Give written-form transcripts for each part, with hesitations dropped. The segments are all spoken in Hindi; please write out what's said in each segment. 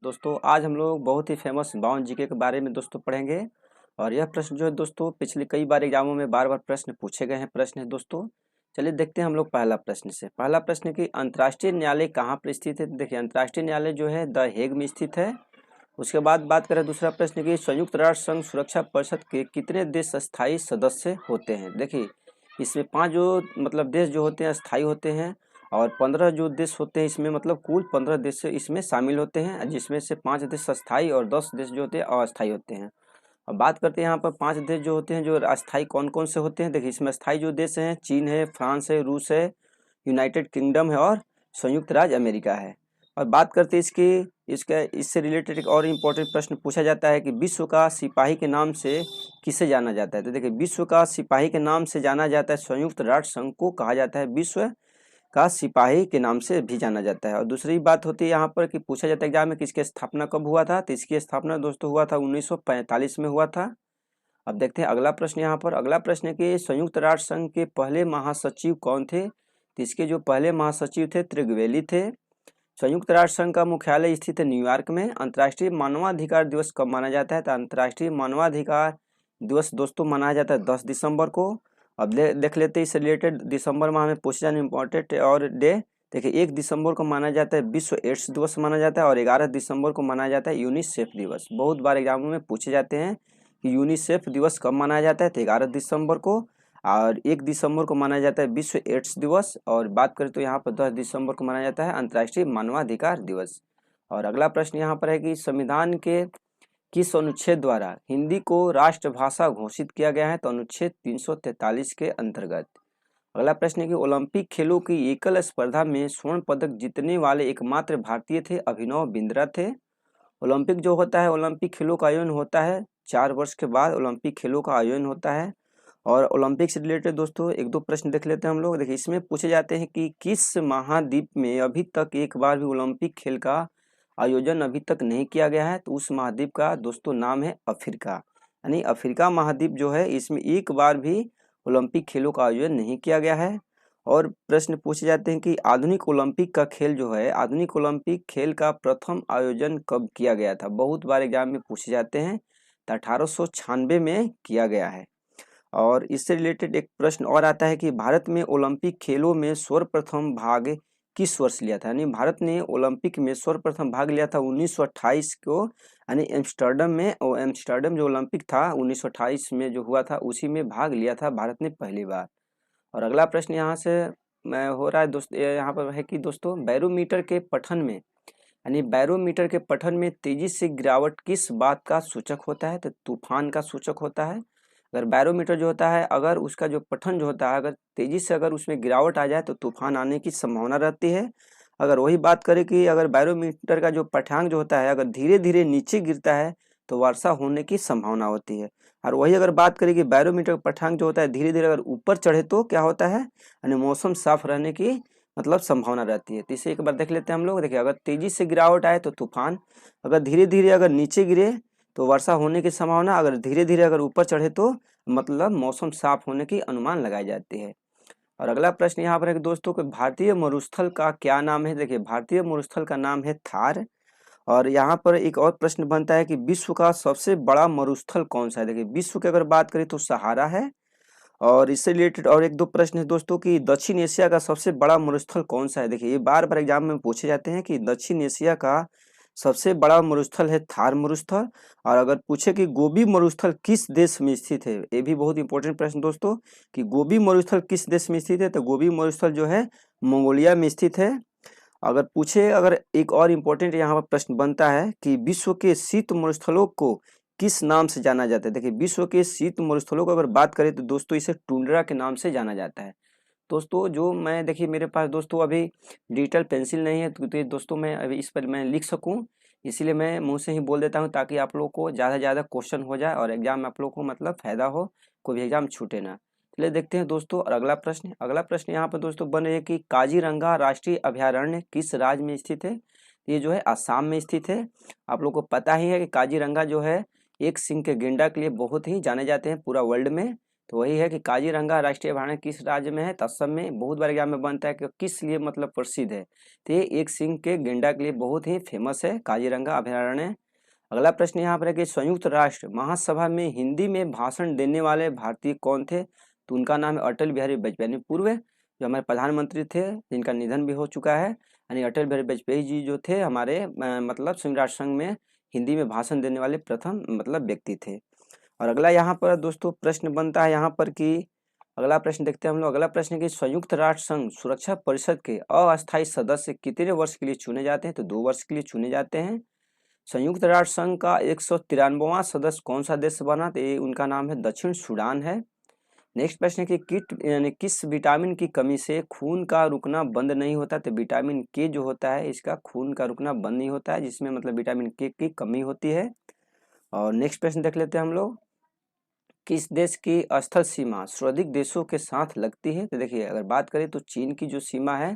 दोस्तों आज हम लोग बहुत ही फेमस बाउंड जीके के बारे में दोस्तों पढ़ेंगे। और यह प्रश्न जो है दोस्तों पिछले कई बार एग्जामों में बार बार प्रश्न पूछे गए हैं प्रश्न है दोस्तों। चलिए देखते हैं हम लोग पहला प्रश्न से। पहला प्रश्न कि अंतर्राष्ट्रीय न्यायालय कहाँ पर स्थित है। देखिए अंतर्राष्ट्रीय न्यायालय जो है द हेग में स्थित है। उसके बाद बात करें दूसरा प्रश्न कि संयुक्त राष्ट्र संघ सुरक्षा परिषद के कितने देश स्थायी सदस्य होते हैं। देखिए इसमें 5 जो देश जो होते हैं स्थायी होते हैं और 15 जो देश होते हैं इसमें कुल 15 देश इसमें शामिल होते हैं, जिसमें से 5 देश स्थायी और 10 देश जो होते हैं अस्थायी होते हैं। अब बात करते हैं यहाँ पर 5 देश जो होते हैं जो अस्थायी कौन कौन से होते हैं। देखिए इसमें स्थायी जो देश हैं चीन है, फ्रांस है, रूस है, यूनाइटेड किंगडम है और संयुक्त राज्य अमेरिका है। और बात करते हैं इससे रिलेटेड एक और इम्पोर्टेंट प्रश्न पूछा जाता है कि विश्व का सिपाही के नाम से किसे जाना जाता है। तो देखिए विश्व का सिपाही के नाम से जाना जाता है संयुक्त राष्ट्र संघ को कहा जाता है विश्व का सिपाही के नाम से भी जाना जाता है। और दूसरी बात होती है यहाँ पर कि पूछा जाता है एग्जाम में कि इसकी स्थापना कब हुआ था। तो इसकी स्थापना दोस्तों हुआ था 1945 में हुआ था। अब देखते हैं अगला प्रश्न। यहाँ पर अगला प्रश्न है कि संयुक्त राष्ट्र संघ के पहले महासचिव कौन थे। तो इसके जो पहले महासचिव थे त्रिगवेली थे। संयुक्त राष्ट्र संघ का मुख्यालय स्थित है न्यूयॉर्क में। अंतर्राष्ट्रीय मानवाधिकार दिवस कब माना जाता है। तो अंतर्राष्ट्रीय मानवाधिकार दिवस दोस्तों मनाया जाता है 10 दिसंबर को। अब देख लेते हैं इससे रिलेटेड दिसंबर माह में पूछे जाने इम्पोर्टेंट और डे। देखिए 1 दिसंबर को माना जाता है विश्व एड्स दिवस माना जाता है और 11 दिसंबर को मनाया जाता है यूनिसेफ दिवस। बहुत बार एग्जामों में पूछे जाते हैं कि यूनिसेफ दिवस कब मनाया जाता है। तो 11 दिसंबर को। और 1 दिसंबर को मनाया जाता है विश्व एड्स दिवस। और बात करें तो यहाँ पर 10 दिसंबर को मनाया जाता है अंतर्राष्ट्रीय मानवाधिकार दिवस। और अगला प्रश्न यहाँ पर है कि संविधान के किस अनुच्छेद द्वारा हिंदी को राष्ट्रभाषा घोषित किया गया है। तो अनुच्छेद 343 के अंतर्गत। अगला प्रश्न है कि ओलंपिक खेलों की एकल स्पर्धा में स्वर्ण पदक जीतने वाले एकमात्र भारतीय थे अभिनव बिंद्रा थे। ओलंपिक जो होता है ओलंपिक खेलों का आयोजन होता है 4 वर्ष के बाद ओलंपिक खेलों का आयोजन होता है। और ओलंपिक से रिलेटेड दोस्तों एक दो प्रश्न देख लेते हैं हम लोग। देखिए इसमें पूछे जाते हैं कि किस महाद्वीप में अभी तक एक बार भी ओलंपिक खेल का आयोजन अभी तक नहीं किया गया है। तो उस महाद्वीप का दोस्तों नाम है अफ्रीका। यानी अफ्रीका महाद्वीप जो है इसमें एक बार भी ओलंपिक खेलों का आयोजन नहीं किया गया है। और प्रश्न पूछे जाते हैं कि आधुनिक ओलंपिक का खेल जो है आधुनिक ओलंपिक खेल का प्रथम आयोजन कब किया गया था। बहुत बार एग्जाम में पूछे जाते हैं। तो 1896 में किया गया है। और इससे रिलेटेड एक प्रश्न और आता है कि भारत में ओलंपिक खेलों में सर्वप्रथम भाग किस वर्ष लिया था। यानी भारत ने ओलंपिक में सर्वप्रथम भाग लिया था 1928 को। यानी एम्स्टर्डम में। और एम्स्टर्डम जो ओलंपिक था 1928 में जो हुआ था उसी में भाग लिया था भारत ने पहली बार। और अगला प्रश्न यहाँ से मैं हो रहा है दोस्त यहाँ पर है कि दोस्तों बैरोमीटर के पठन में यानी बैरोमीटर के पठन में तेजी से गिरावट किस बात का सूचक होता है। तो तूफान का सूचक होता है। अगर बैरोमीटर जो होता है अगर उसका जो पठन जो होता है अगर तेजी से अगर उसमें गिरावट आ जाए तो तूफान आने की संभावना रहती है। अगर वही बात करें कि अगर बैरोमीटर का जो पठांक जो होता है अगर धीरे धीरे नीचे गिरता है तो वर्षा होने की संभावना होती है। और वही अगर बात करें कि बैरोमीटर का पठांक जो होता है धीरे धीरे अगर ऊपर चढ़े तो क्या होता है यानी मौसम साफ रहने की संभावना रहती है। तो इसे एक बार देख लेते हैं हम लोग। देखिए अगर तेजी से गिरावट आए तो तूफान, अगर धीरे धीरे अगर नीचे गिरे तो वर्षा होने की संभावना, अगर धीरे धीरे अगर ऊपर चढ़े तो मौसम साफ होने की अनुमान लगाई जाती है। और अगला प्रश्न यहाँ पर है कि दोस्तों कि भारतीय मरुस्थल का क्या नाम है। देखिए भारतीय मरुस्थल का नाम है थार। और यहाँ पर एक और प्रश्न बनता है कि विश्व का सबसे बड़ा मरुस्थल कौन सा है। देखिए विश्व की अगर बात करें तो सहारा है। और इससे रिलेटेड और एक दो प्रश्न है दोस्तों कि दक्षिण एशिया का सबसे बड़ा मरुस्थल कौन सा है। देखिए ये बार बार एग्जाम में पूछे जाते हैं कि दक्षिण एशिया का सबसे बड़ा मरुस्थल है थार मरुस्थल। और अगर पूछे कि गोबी मरुस्थल किस देश में स्थित है, ये भी बहुत इंपॉर्टेंट प्रश्न दोस्तों कि गोबी मरुस्थल किस देश में स्थित है। तो गोबी मरुस्थल जो है मंगोलिया में स्थित है। अगर पूछे अगर एक और इम्पोर्टेंट यहाँ पर प्रश्न बनता है कि विश्व के शीत मरुस्थलों को किस नाम से जाना जाता है। देखिए विश्व के शीत मरुस्थलों को अगर बात करें तो दोस्तों इसे टुंड्रा के नाम से जाना जाता है। दोस्तों जो मैं देखिए मेरे पास दोस्तों अभी डिजिटल पेंसिल नहीं है तो दोस्तों मैं अभी इस पर मैं लिख सकूं, इसीलिए मैं मुंह से ही बोल देता हूं ताकि आप लोगों को ज़्यादा से ज़्यादा क्वेश्चन हो जाए और एग्जाम में आप लोगों को फायदा हो, कोई भी एग्जाम छूटे ना। चलिए देखते हैं दोस्तों। और अगला प्रश्न यहाँ पर दोस्तों बन रही है कि काजीरंगा राष्ट्रीय अभयारण्य किस राज्य में स्थित है। ये जो है असम में स्थित है। आप लोग को पता ही है कि काजीरंगा जो है एक सिंह के गेंडा के लिए बहुत ही जाने जाते हैं पूरा वर्ल्ड में। तो वही है कि काजीरंगा राष्ट्रीय अभयारण्य किस राज्य में है, तो असम में। बहुत बार एग्जाम में बनता है कि किस लिए मतलब प्रसिद्ध है, तो ये एक सिंह के गेंडा के लिए बहुत ही फेमस है काजीरंगा अभयारण्य। अगला प्रश्न यहाँ पर है कि संयुक्त राष्ट्र महासभा में हिंदी में भाषण देने वाले भारतीय कौन थे, तो उनका नाम है अटल बिहारी वाजपेयी। पूर्व जो हमारे प्रधानमंत्री थे जिनका निधन भी हो चुका है, यानी अटल बिहारी वाजपेयी जी जो थे हमारे मतलब संयुक्त राष्ट्र संघ में हिंदी में भाषण देने वाले प्रथम मतलब व्यक्ति थे। और अगला यहाँ पर दोस्तों प्रश्न बनता है यहाँ पर कि अगला प्रश्न देखते हैं हम लोग। अगला प्रश्न कि संयुक्त राष्ट्र संघ सुरक्षा परिषद के अस्थायी सदस्य कितने वर्ष के लिए चुने जाते हैं, तो 2 वर्ष के लिए चुने जाते हैं। संयुक्त राष्ट्र संघ का 193वां सदस्य कौन सा देश बना, तो ये उनका नाम है दक्षिण सूडान है। नेक्स्ट प्रश्न है कि यानी किस विटामिन की कमी से खून का रुकना बंद नहीं होता, तो विटामिन के जो होता है इसका खून का रुकना बंद नहीं होता है, जिसमें मतलब विटामिन के की कमी होती है। और नेक्स्ट प्रश्न देख लेते हैं हम लोग। किस देश की स्थल सीमा सर्वाधिक देशों के साथ लगती है, तो देखिए अगर बात करें तो चीन की जो सीमा है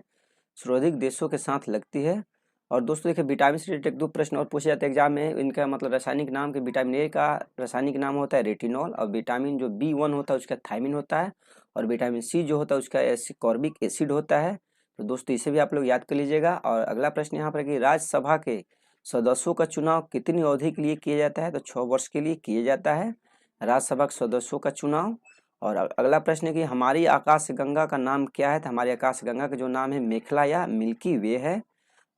सर्वाधिक देशों के साथ लगती है। और दोस्तों देखिए विटामिन से रिलेटेड 2 प्रश्न और पूछे जाते हैं एग्जाम में, इनका मतलब रासायनिक नाम के विटामिन ए का रासायनिक नाम होता है रेटिनॉल, और विटामिन जो B1 होता है उसका थायमिन होता है, और विटामिन सी जो होता है उसका एस्कॉर्बिक एसिड होता है। तो दोस्तों इसे भी आप लोग याद कर लीजिएगा। और अगला प्रश्न यहाँ पर कि राज्यसभा के सदस्यों का चुनाव कितनी अवधि के लिए किया जाता है, तो 6 वर्ष के लिए किया जाता है राज्यसभा के सदस्यों का चुनाव। और अगला प्रश्न है कि हमारी आकाशगंगा का नाम क्या है, तो हमारी आकाशगंगा का जो नाम है मेखला या मिल्की वे है।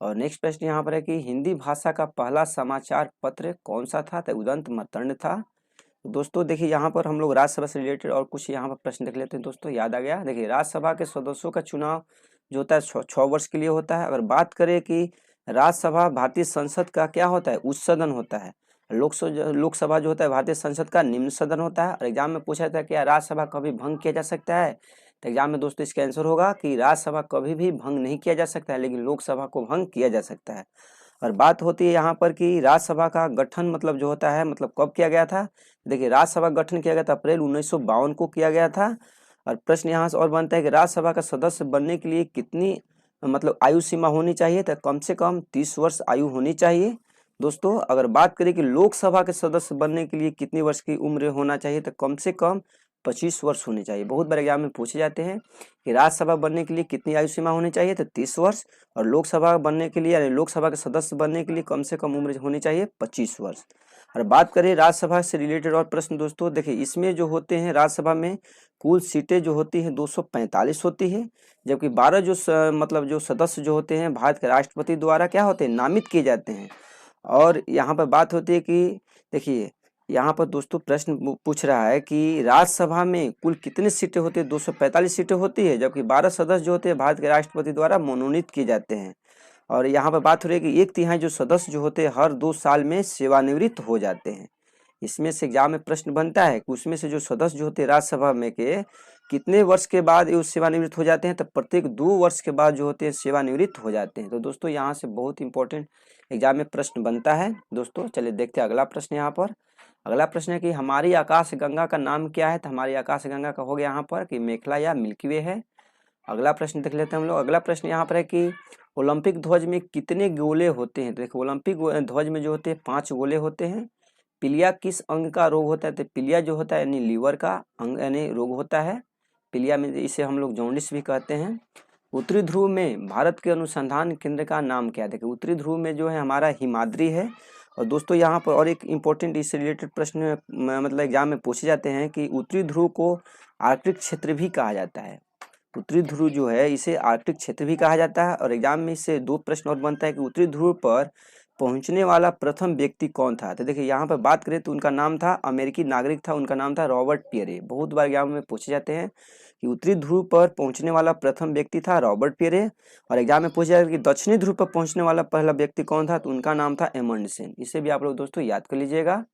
और नेक्स्ट प्रश्न यहाँ पर है कि हिंदी भाषा का पहला समाचार पत्र कौन सा था, तो उदंत मतंड था। तो दोस्तों देखिए यहाँ पर हम लोग राज्यसभा से रिलेटेड और कुछ यहाँ पर प्रश्न देख लेते हैं। दोस्तों याद आ गया, देखिए राज्यसभा के सदस्यों का चुनाव जो होता है 6 वर्ष के लिए होता है। अगर बात करें कि राज्यसभा भारतीय संसद का क्या होता है, उच्च सदन होता है। लोकसभा जो होता है भारतीय संसद का निम्न सदन होता है। और एग्जाम में पूछा था कि राज्यसभा कभी भंग किया जा सकता है, तो एग्जाम में दोस्तों इसका आंसर होगा कि राज्यसभा कभी भी भंग नहीं किया जा सकता है, लेकिन लोकसभा को भंग किया जा सकता है। और बात होती है यहाँ पर कि राज्यसभा का गठन मतलब जो होता है मतलब कब किया गया था, देखिए राज्यसभा गठन किया गया था अप्रैल 1952 को किया गया था। और प्रश्न यहाँ से और बनता है कि राज्यसभा का सदस्य बनने के लिए कितनी मतलब आयु सीमा होनी चाहिए, तो कम से कम 30 वर्ष आयु होनी चाहिए। दोस्तों अगर बात करें कि लोकसभा के सदस्य बनने के लिए कितनी वर्ष की उम्र होना चाहिए, तो कम से कम 25 वर्ष होनी चाहिए। बहुत बार एग्जाम में पूछे जाते हैं कि राज्यसभा बनने के लिए कितनी आयु सीमा होनी चाहिए, तो 30 वर्ष। और लोकसभा बनने के लिए यानी लोकसभा के सदस्य बनने के लिए कम से कम उम्र होनी चाहिए 25 वर्ष। और बात करें राज्यसभा से रिलेटेड और प्रश्न दोस्तों, देखिए इसमें जो होते हैं राज्यसभा में कुल सीटें जो होती हैं 245 होती है, जबकि 12 जो मतलब जो सदस्य जो होते हैं भारत के राष्ट्रपति द्वारा क्या होते हैं, नामित किए जाते हैं। और यहाँ पर बात होती है कि देखिए यहाँ पर दोस्तों प्रश्न पूछ रहा है कि राज्यसभा में कुल कितनी सीटें होती है, 245 सीटें होती है, जबकि 12 सदस्य जो होते हैं भारत के राष्ट्रपति द्वारा मनोनीत किए जाते हैं। और यहाँ पर बात हो रही है कि 1/3 जो सदस्य जो होते हैं हर 2 साल में सेवानिवृत्त हो जाते हैं। इसमें से एग्जाम में प्रश्न बनता है कि उसमें से जो सदस्य जो होते हैं राज्यसभा में के कितने वर्ष के बाद ये सेवानिवृत्त हो जाते हैं, तो प्रत्येक 2 वर्ष के बाद जो होते हैं सेवानिवृत्त हो जाते हैं। तो दोस्तों यहाँ से बहुत इंपॉर्टेंट एग्जाम में प्रश्न बनता है। दोस्तों चलिए देखते हैं अगला प्रश्न। यहाँ पर अगला प्रश्न है कि हमारी आकाशगंगा का नाम क्या है, तो हमारी आकाशगंगा का हो गया यहाँ पर कि मेखला या मिल्की वे है। अगला प्रश्न देख लेते हैं हम लोग। अगला प्रश्न यहाँ पर है कि ओलंपिक ध्वज में कितने गोले होते हैं, तो देखो ओलंपिक ध्वज में जो होते हैं 5 गोले होते हैं। पीलिया किस अंग का रोग होता है, तो पीलिया जो होता है यानी लीवर का अंग यानी रोग होता है। पीलिया में इसे हम लोग जॉन्डिस भी कहते हैं। उत्तरी ध्रुव में भारत के अनुसंधान केंद्र का नाम क्या है, देखिए उत्तरी ध्रुव में जो है हमारा हिमाद्री है। और दोस्तों यहाँ पर और एक इम्पोर्टेंट इससे रिलेटेड प्रश्न मतलब एग्जाम में पूछे जाते हैं कि उत्तरी ध्रुव को आर्कटिक क्षेत्र भी कहा जाता है। उत्तरी ध्रुव जो है इसे आर्कटिक क्षेत्र भी कहा जाता है। और एग्जाम में इससे 2 प्रश्न और बनता है कि उत्तरी ध्रुव पर पहुंचने वाला प्रथम व्यक्ति कौन था, तो देखिए यहाँ पर बात करें तो उनका नाम था, अमेरिकी नागरिक था, उनका नाम था रॉबर्ट पियरे। बहुत बार एग्जाम में पूछे जाते हैं कि उत्तरी ध्रुव पर पहुंचने वाला प्रथम व्यक्ति था रॉबर्ट पियरे। और एग्जाम में पूछा जाता है कि दक्षिणी ध्रुव पर पहुंचने वाला पहला व्यक्ति कौन था, तो उनका नाम था एमंडसेन। इसे भी आप लोग दोस्तों याद कर लीजिएगा।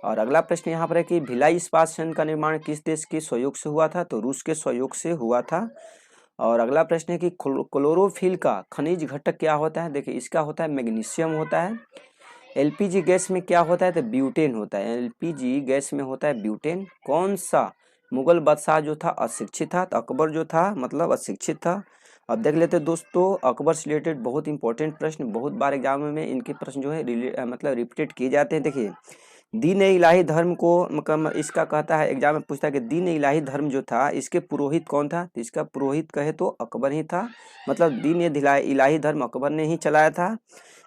और अगला प्रश्न यहाँ पर है कि भिलाई इस्पात संयंत्र का निर्माण किस देश के सहयोग से हुआ था, तो रूस के सहयोग से हुआ था। और अगला प्रश्न है कि क्लोरोफिल का खनिज घटक क्या होता है, देखिए इसका होता है मैग्नीशियम होता है। एलपीजी गैस में क्या होता है, तो ब्यूटेन होता है। एलपीजी गैस में होता है ब्यूटेन। कौन सा मुगल बादशाह जो था अशिक्षित था, तो अकबर जो था मतलब अशिक्षित था। अब देख लेते हैं दोस्तों अकबर से रिलेटेड बहुत इंपॉर्टेंट प्रश्न, बहुत बार एग्जाम में इनके प्रश्न जो है मतलब रिपीटेड किए जाते हैं। देखिए दीन इलाही धर्म को मतलब इसका कहता है, एग्जाम में पूछता है कि दीन इलाही धर्म जो था इसके पुरोहित कौन था, तो इसका पुरोहित कहे तो अकबर ही था, मतलब दीन इलाही धर्म अकबर ने ही चलाया था।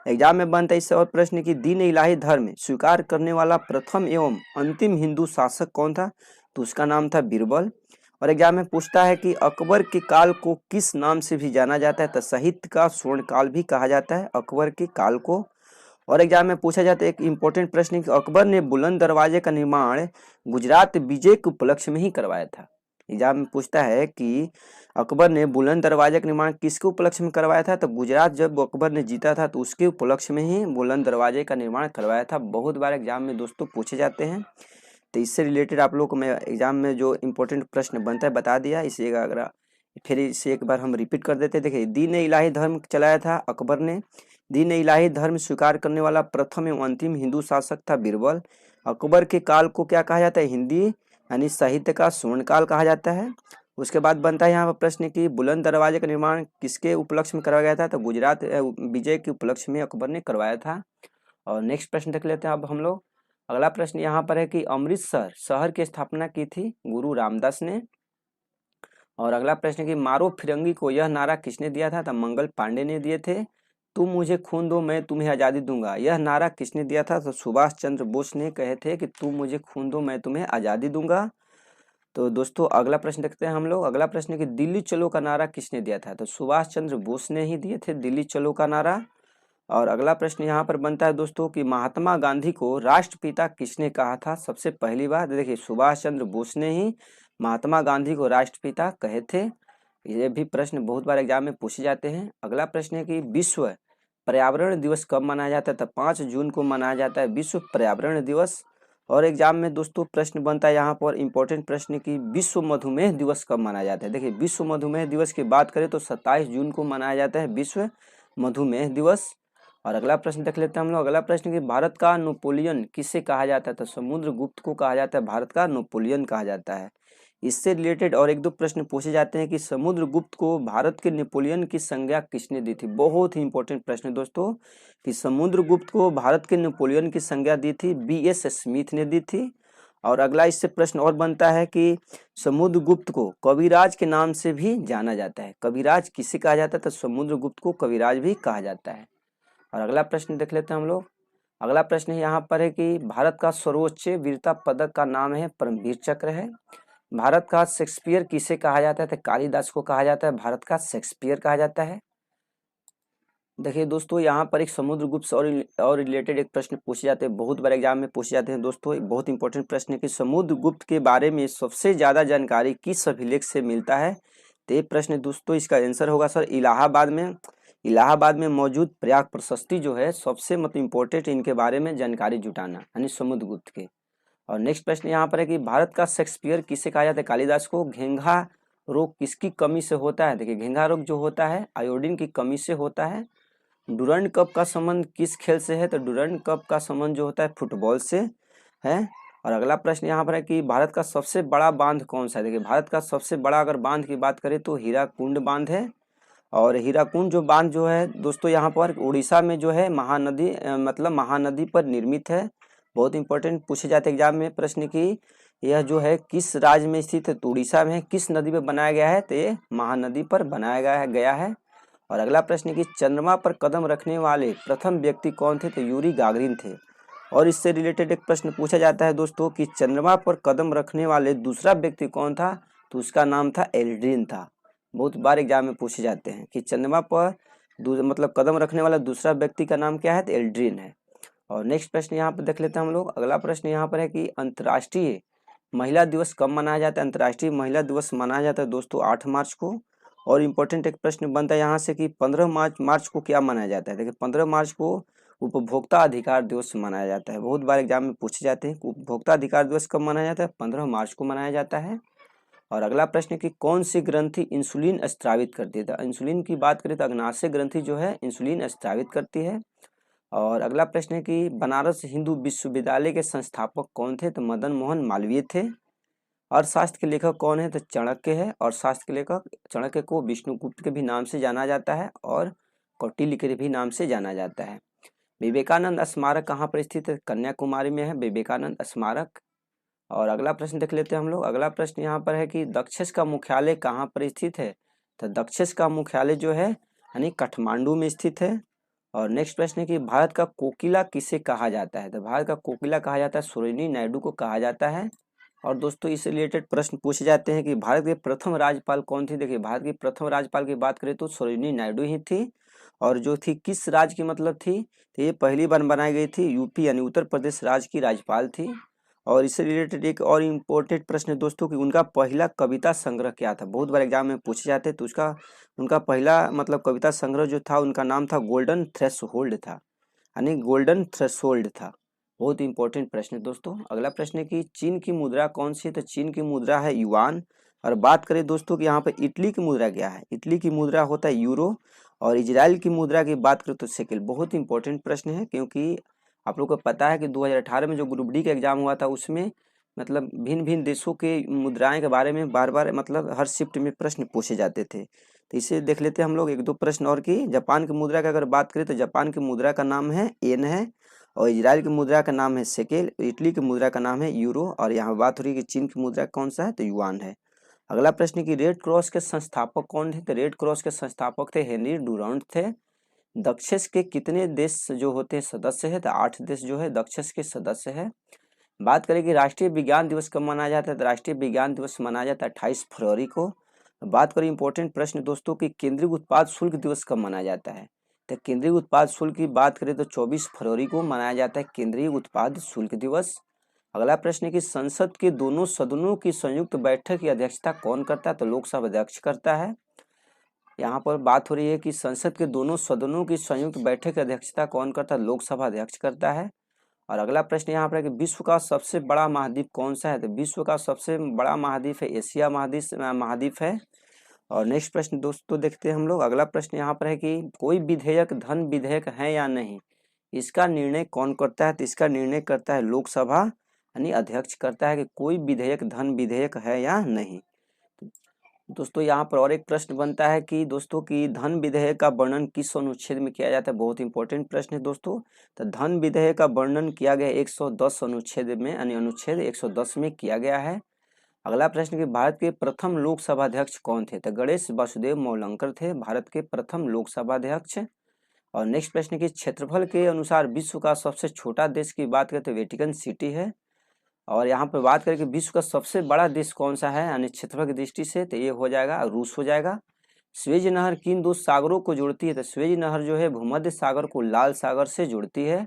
एग्जाम में बनता है इससे और प्रश्न कि दीन इलाही धर्म स्वीकार करने वाला प्रथम एवं अंतिम हिंदू शासक कौन था, तो उसका नाम था बीरबल। और एग्जाम में पूछता है कि अकबर के काल को किस नाम से भी जाना जाता है, तो साहित्य का स्वर्ण काल भी कहा जाता है अकबर के काल को। और एग्जाम में पूछा जाता है एक इंपॉर्टेंट प्रश्न कि अकबर ने बुलंद दरवाजे का निर्माण गुजरात विजय के उपलक्ष्य में ही करवाया था। एग्जाम में पूछता है कि अकबर ने बुलंद दरवाजे का निर्माण किसके उपलक्ष्य में करवाया था, तो गुजरात जब अकबर ने जीता था तो उसके उपलक्ष्य में ही बुलंद दरवाजे का निर्माण करवाया था। बहुत बार एग्जाम में दोस्तों पूछे जाते हैं, तो इससे रिलेटेड आप लोग को मैं एग्जाम में जो इंपॉर्टेंट प्रश्न बनता है बता दिया। इसे अगर फिर इसे एक बार हम रिपीट कर देते हैं। देखिए, दीन इलाही धर्म चलाया था अकबर ने, दीन इलाही धर्म स्वीकार करने वाला प्रथम एवं अंतिम हिंदू शासक था बीरबल। अकबर के काल को क्या कहा जाता है, हिंदी यानी साहित्य का स्वर्ण काल कहा जाता है। उसके बाद बनता है यहाँ पर प्रश्न कि बुलंद दरवाजे का निर्माण किसके उपलक्ष्य में करवाया गया था, तो गुजरात विजय के उपलक्ष्य में अकबर ने करवाया था। और नेक्स्ट प्रश्न देख लेते हैं अब हम लोग। अगला प्रश्न यहाँ पर है कि अमृतसर शहर की स्थापना की थी गुरु रामदास ने। और अगला प्रश्न कि मारो फिरंगी को यह नारा किसने दिया था, तो मंगल पांडे ने दिए थे। तुम मुझे खून दो मैं तुम्हें आज़ादी दूंगा, यह नारा किसने दिया था, तो सुभाष चंद्र बोस ने कहे थे कि तुम मुझे खून दो मैं तुम्हें आज़ादी दूंगा। तो दोस्तों अगला प्रश्न देखते हैं हम लोग। अगला प्रश्न है कि दिल्ली चलो का नारा किसने दिया था, तो सुभाष चंद्र बोस ने ही दिए थे दिल्ली चलो का नारा। और अगला प्रश्न यहाँ पर बनता है दोस्तों कि महात्मा गांधी को राष्ट्रपिता किसने कहा था सबसे पहली बार, देखिए सुभाष चंद्र बोस ने ही महात्मा गांधी को राष्ट्रपिता कहे थे। ये भी प्रश्न बहुत बार एग्जाम में पूछे जाते हैं। अगला प्रश्न है कि विश्व पर्यावरण दिवस कब मनाया जाता है, तो 5 जून को मनाया जाता है विश्व पर्यावरण दिवस। और एग्जाम में दोस्तों प्रश्न बनता है यहाँ पर इंपॉर्टेंट प्रश्न कि विश्व मधुमेह दिवस कब मनाया जाता है। देखिए, विश्व मधुमेह दिवस की बात करें तो 27 जून को मनाया जाता है विश्व मधुमेह दिवस। और अगला प्रश्न देख लेते हैं हम लोग। अगला प्रश्न कि भारत का नेपोलियन किसे कहा जाता है, तो समुद्रगुप्त को कहा जाता है भारत का नेपोलियन कहा जाता है। इससे रिलेटेड और एक दो प्रश्न पूछे जाते हैं कि समुद्रगुप्त को भारत के नेपोलियन की संज्ञा किसने दी थी। बहुत ही इंपॉर्टेंट प्रश्न है दोस्तों कि समुद्रगुप्त को भारत के नेपोलियन की संज्ञा दी थी BS स्मिथ ने दी थी। और अगला इससे प्रश्न और बनता है कि समुद्रगुप्त को कविराज के नाम से भी जाना जाता है। कविराज किसे कहा जाता है, तो समुद्रगुप्त को कविराज भी कहा जाता है। और अगला प्रश्न देख लेते हैं हम लोग। अगला प्रश्न यहाँ पर है कि भारत का सर्वोच्च वीरता पदक का नाम है परमवीर चक्र है। भारत का शेक्सपियर किसे कहा जाता है, तो कालिदास को कहा जाता है भारत का शेक्सपियर कहा जाता है। देखिए दोस्तों, यहाँ पर एक समुद्रगुप्त और रिलेटेड एक प्रश्न पूछे जाते हैं, बहुत बार एग्जाम में पूछे जाते हैं दोस्तों। एक बहुत इंपॉर्टेंट प्रश्न है कि समुद्रगुप्त के बारे में सबसे ज्यादा जानकारी किस अभिलेख से मिलता है, तो ये प्रश्न दोस्तों इसका आंसर होगा सर इलाहाबाद में मौजूद प्रयाग प्रशस्ति जो है सबसे मतलब इम्पोर्टेंट इनके बारे में जानकारी जुटाना यानी समुद्रगुप्त के। और नेक्स्ट प्रश्न यहाँ पर है कि भारत का शेक्सपियर किसे कहा जाता है, कालिदास को। घेंघा रोग किसकी कमी से होता है, देखिए घेंघा रोग जो होता है आयोडीन की कमी से होता है। डुरंड कप का संबंध किस खेल से है, तो डुरंड कप का संबंध जो होता है फुटबॉल से है। और अगला प्रश्न यहाँ पर है कि भारत का सबसे बड़ा बांध कौन सा है। देखिए, भारत का सबसे बड़ा अगर बांध की बात करें तो हीराकुंड बांध है। और हीराकुंड जो बांध जो है दोस्तों यहाँ पर उड़ीसा में जो है महानदी मतलब महानदी पर निर्मित है। बहुत इंपॉर्टेंट पूछे जाते एग्जाम में प्रश्न की यह जो है किस राज्य में स्थित है, तो उड़ीसा में। किस नदी पर बनाया गया है, तो ये महानदी पर बनाया गया है। और अगला प्रश्न कि चंद्रमा पर कदम रखने वाले प्रथम व्यक्ति कौन थे, तो यूरी गागरिन थे। और इससे रिलेटेड एक प्रश्न पूछा जाता है दोस्तों कि चंद्रमा पर कदम रखने वाले दूसरा व्यक्ति कौन था, तो उसका नाम था एल्ड्रिन था। बहुत बार एग्जाम में पूछे जाते हैं कि चंद्रमा पर मतलब कदम रखने वाला दूसरा व्यक्ति का नाम क्या है, तो एल्ड्रिन है। और नेक्स्ट प्रश्न यहाँ पर देख लेते हैं हम लोग। अगला प्रश्न यहाँ पर है कि अंतर्राष्ट्रीय महिला दिवस कब मनाया जाता है। अंतर्राष्ट्रीय महिला दिवस मनाया जाता है दोस्तों 8 मार्च को। और इम्पोर्टेंट एक प्रश्न बनता है यहाँ से कि 15 मार्च को क्या मनाया जाता है। देखिए, 15 मार्च को उपभोक्ता अधिकार दिवस मनाया जाता है। बहुत बार एग्जाम में पूछे जाते हैं उपभोक्ता अधिकार दिवस कब मनाया जाता है, 15 मार्च को मनाया जाता है। और अगला प्रश्न कि कौन सी ग्रंथि इंसुलिन स्त्रावित करती है। तो इंसुलिन की बात करें तो अग्नाशय ग्रंथि जो है इंसुलिन स्त्रावित करती है। और अगला प्रश्न है कि बनारस हिंदू विश्वविद्यालय के संस्थापक कौन थे, तो मदन मोहन मालवीय थे। अर्थशास्त्र के लेखक कौन है, तो चाणक्य है। और शास्त्र के लेखक चाणक्य को विष्णुगुप्त के भी नाम से जाना जाता है और कौटिल्य के भी नाम से जाना जाता है। विवेकानंद स्मारक कहाँ पर स्थित है? कन्याकुमारी में है विवेकानंद स्मारक। और अगला प्रश्न देख लेते हैं हम लोग। अगला प्रश्न यहाँ पर है कि दक्षस का मुख्यालय कहाँ पर स्थित है? तो दक्षस का मुख्यालय जो है यानी काठमांडू में स्थित है। और नेक्स्ट प्रश्न है कि भारत का कोकिला किसे कहा जाता है? तो भारत का कोकिला कहा जाता है सरोजिनी नायडू को कहा जाता है। और दोस्तों इससे रिलेटेड प्रश्न पूछे जाते हैं कि भारत के प्रथम राज्यपाल कौन थी? देखिए भारत की प्रथम राज्यपाल की बात करें तो सरोजिनी नायडू ही थी। और जो थी किस राज्य की मतलब थी? तो ये पहली बार बनाई गई थी यूपी यानी उत्तर प्रदेश राज्य की राज्यपाल थी। और इससे रिलेटेड एक और इम्पोर्टेंट प्रश्न है दोस्तों कि उनका पहला कविता संग्रह क्या था? बहुत बार एग्जाम में पूछे जाते हैं। तो उसका उनका पहला मतलब कविता संग्रह जो था उनका नाम था गोल्डन थ्रेशोल्ड था, यानी गोल्डन थ्रेशोल्ड था। बहुत इंपॉर्टेंट प्रश्न है दोस्तों। अगला प्रश्न है कि चीन की मुद्रा कौन सी है? तो चीन की मुद्रा है युआन। और बात करें दोस्तों कि यहाँ पे इटली की मुद्रा क्या है? इटली की मुद्रा होता है यूरो। और इजराइल की मुद्रा की बात करें तो शेकेल। बहुत इंपॉर्टेंट प्रश्न है क्योंकि आप लोग को पता है कि 2018 में जो ग्रुप डी का एग्जाम हुआ था उसमें मतलब भिन्न भिन्न देशों के मुद्राएं के बारे में बार बार मतलब हर शिफ्ट में प्रश्न पूछे जाते थे। तो इसे देख लेते हैं हम लोग एक दो प्रश्न और की। जापान की मुद्रा की अगर बात करें तो जापान की मुद्रा का नाम है येन है। और इजराइल की मुद्रा का नाम है शेकेल। इटली की मुद्रा का नाम है यूरो। और यहाँ बात हो रही है कि चीन की मुद्रा कौन सा है? तो युआन है। अगला प्रश्न की रेड क्रॉस के संस्थापक कौन थे? तो रेड क्रॉस के संस्थापक थे हेनरी डुरांट थे। दक्षस के कितने देश जो होते हैं सदस्य है? तो 8 देश जो है दक्षस के सदस्य है। बात करें कि राष्ट्रीय विज्ञान दिवस कब मनाया जाता है? तो राष्ट्रीय विज्ञान दिवस मनाया जाता है 28 फरवरी को। बात करें इंपॉर्टेंट प्रश्न दोस्तों कि केंद्रीय उत्पाद शुल्क दिवस कब मनाया जाता है? तो केंद्रीय उत्पाद शुल्क की बात करें तो 24 फरवरी को मनाया जाता है केंद्रीय उत्पाद शुल्क दिवस। अगला प्रश्न है कि संसद के दोनों सदनों की संयुक्त बैठक की अध्यक्षता कौन करता है? तो लोकसभा अध्यक्ष करता है। यहाँ पर बात हो रही है कि संसद के दोनों सदनों की संयुक्त बैठक की अध्यक्षता कौन करता है? लोकसभा अध्यक्ष करता है। और अगला प्रश्न यहाँ पर है कि विश्व का सबसे बड़ा महाद्वीप कौन सा है? तो विश्व का सबसे बड़ा महाद्वीप है एशिया महाद्वीप है। और नेक्स्ट प्रश्न दोस्तों देखते हैं हम लोग। अगला प्रश्न यहाँ पर है कि कोई विधेयक धन विधेयक है या नहीं, इसका निर्णय कौन करता है? तो इसका निर्णय करता है लोकसभा यानी अध्यक्ष करता है कि कोई विधेयक धन विधेयक है या नहीं। दोस्तों यहाँ पर और एक प्रश्न बनता है कि दोस्तों की धन विधेयक का वर्णन किस अनुच्छेद में किया जाता है? बहुत इंपॉर्टेंट प्रश्न है दोस्तों। तो धन विधेयक का वर्णन किया गया 110 अनुच्छेद में यानी अनुच्छेद 110 में किया गया है। अगला प्रश्न कि भारत के प्रथम लोकसभा अध्यक्ष कौन थे? तो गणेश वासुदेव मोवलंकर थे भारत के प्रथम लोकसभा अध्यक्ष। और नेक्स्ट प्रश्न की क्षेत्रफल के अनुसार विश्व का सबसे छोटा देश की बात करें तो वेटिकन सिटी है। और यहाँ पर बात करें कि विश्व का सबसे बड़ा देश कौन सा है यानी क्षेत्रफल की दृष्टि से, तो ये हो जाएगा रूस हो जाएगा। स्वेज नहर किन दो सागरों को जोड़ती है? तो स्वेज नहर जो है भूमध्य सागर को लाल सागर से जोड़ती है।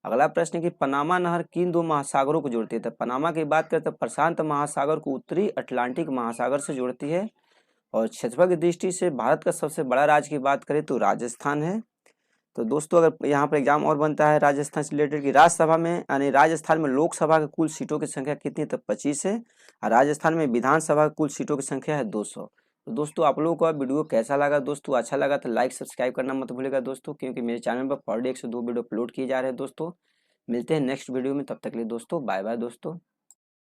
अगला प्रश्न है कि पनामा नहर किन दो महासागरों को जोड़ती है? तो पनामा की बात करें तो प्रशांत महासागर को उत्तरी अटलांटिक महासागर से जोड़ती है। और क्षेत्रफल की दृष्टि से भारत का सबसे बड़ा राज्य की बात करें तो राजस्थान है। तो दोस्तों अगर यहाँ पर एग्जाम और बनता है राजस्थान से रिलेटेड कि राज्यसभा में यानी राजस्थान में लोकसभा की कुल सीटों की संख्या कितनी है? तो 25 है। और राजस्थान में विधानसभा की कुल सीटों की संख्या है 200। तो दोस्तों आप लोगों को वीडियो कैसा लगा दोस्तों? अच्छा लगा तो लाइक सब्सक्राइब करना मत भूलिएगा दोस्तों, क्योंकि मेरे चैनल पर पर डे 102 वीडियो अपलोड किए जा रहे हैं दोस्तों। मिलते हैं नेक्स्ट वीडियो में, तब तक के लिए दोस्तों बाय बाय दोस्तों।